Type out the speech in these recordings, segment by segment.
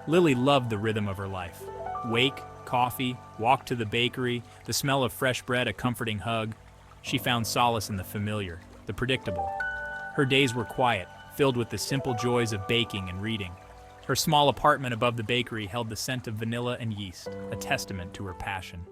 Lily loved the rhythm of her life. Wake, coffee, walk to the bakery, the smell of fresh bread, a comforting hug. She found solace in the familiar, the predictable. Her days were quiet, filled with the simple joys of baking and reading. Her small apartment above the bakery held the scent of vanilla and yeast, a testament to her passion.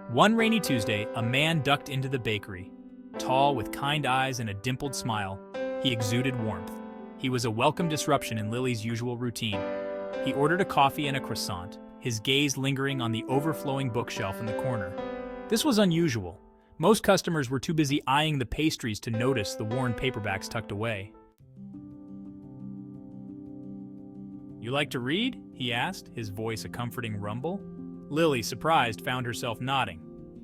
One rainy Tuesday, a man ducked into the bakery. Tall, with kind eyes and a dimpled smile, he exuded warmth. He was a welcome disruption in Lily's usual routine. He ordered a coffee and a croissant, his gaze lingering on the overflowing bookshelf in the corner. This was unusual. Most customers were too busy eyeing the pastries to notice the worn paperbacks tucked away. "You like to read?" he asked, his voice a comforting rumble. Lily, surprised, found herself nodding.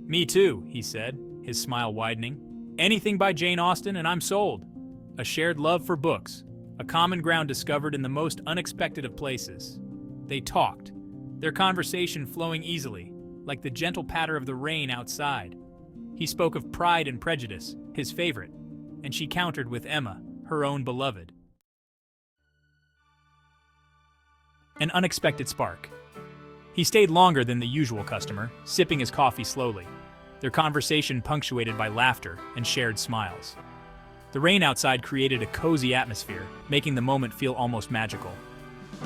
"Me too," he said, his smile widening. "Anything by Jane Austen and I'm sold." A shared love for books, a common ground discovered in the most unexpected of places. They talked, their conversation flowing easily, like the gentle patter of the rain outside. He spoke of Pride and Prejudice, his favorite, and she countered with Emma, her own beloved. An unexpected spark. He stayed longer than the usual customer, sipping his coffee slowly, their conversation punctuated by laughter and shared smiles. The rain outside created a cozy atmosphere, making the moment feel almost magical.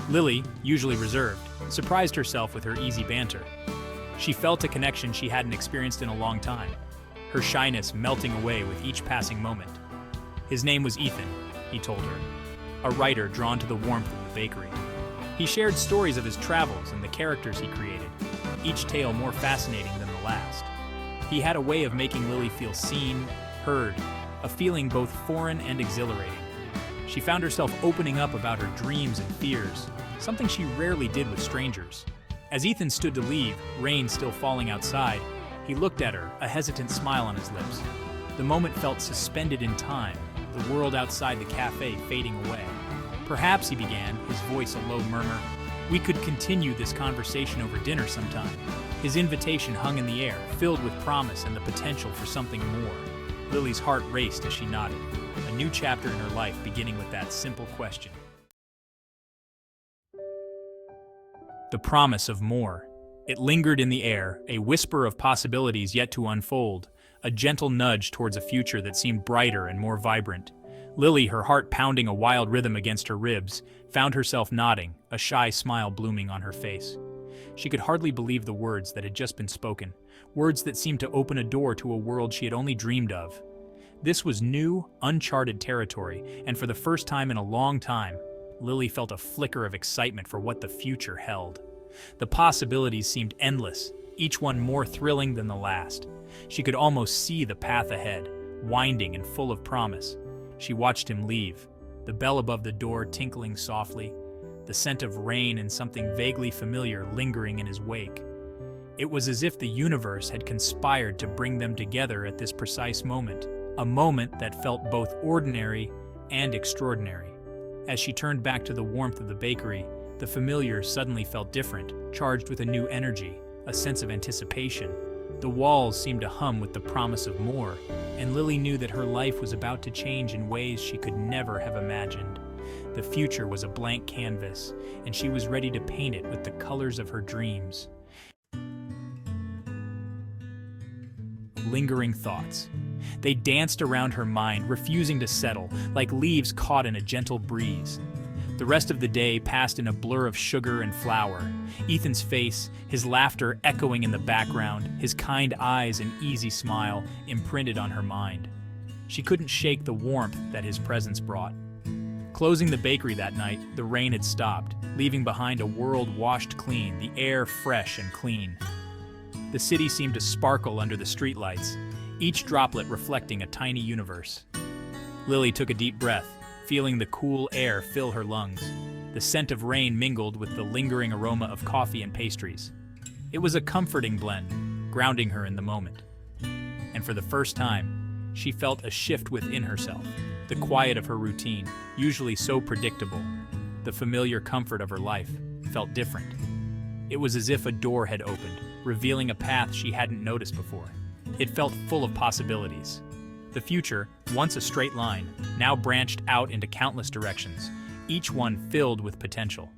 Lily, usually reserved, surprised herself with her easy banter. She felt a connection she hadn't experienced in a long time, her shyness melting away with each passing moment. His name was Ethan, he told her, a writer drawn to the warmth of the bakery. He shared stories of his travels and the characters he created, each tale more fascinating than the last. He had a way of making Lily feel seen, heard, a feeling both foreign and exhilarating. She found herself opening up about her dreams and fears, something she rarely did with strangers. As Ethan stood to leave, rain still falling outside, he looked at her, a hesitant smile on his lips. The moment felt suspended in time, the world outside the cafe fading away. "Perhaps," he began, his voice a low murmur, "we could continue this conversation over dinner sometime." His invitation hung in the air, filled with promise and the potential for something more. Lily's heart raced as she nodded, a new chapter in her life beginning with that simple question. The promise of more. It lingered in the air, a whisper of possibilities yet to unfold, a gentle nudge towards a future that seemed brighter and more vibrant. Lily, her heart pounding a wild rhythm against her ribs, found herself nodding, a shy smile blooming on her face. She could hardly believe the words that had just been spoken, words that seemed to open a door to a world she had only dreamed of. This was new, uncharted territory, and for the first time in a long time, Lily felt a flicker of excitement for what the future held. The possibilities seemed endless, each one more thrilling than the last. She could almost see the path ahead, winding and full of promise. She watched him leave, the bell above the door tinkling softly, the scent of rain and something vaguely familiar lingering in his wake. It was as if the universe had conspired to bring them together at this precise moment, a moment that felt both ordinary and extraordinary. As she turned back to the warmth of the bakery, the familiar suddenly felt different, charged with a new energy, a sense of anticipation. The walls seemed to hum with the promise of more, and Lily knew that her life was about to change in ways she could never have imagined. The future was a blank canvas, and she was ready to paint it with the colors of her dreams. Lingering thoughts. They danced around her mind, refusing to settle, like leaves caught in a gentle breeze. The rest of the day passed in a blur of sugar and flour. Ethan's face, his laughter echoing in the background, his kind eyes and easy smile imprinted on her mind. She couldn't shake the warmth that his presence brought. Closing the bakery that night, the rain had stopped, leaving behind a world washed clean, the air fresh and clean. The city seemed to sparkle under the streetlights, each droplet reflecting a tiny universe. Lily took a deep breath, feeling the cool air fill her lungs. The scent of rain mingled with the lingering aroma of coffee and pastries. It was a comforting blend, grounding her in the moment. And for the first time, she felt a shift within herself. The quiet of her routine, usually so predictable, the familiar comfort of her life, felt different. It was as if a door had opened, revealing a path she hadn't noticed before. It felt full of possibilities. The future, once a straight line, now branched out into countless directions, each one filled with potential.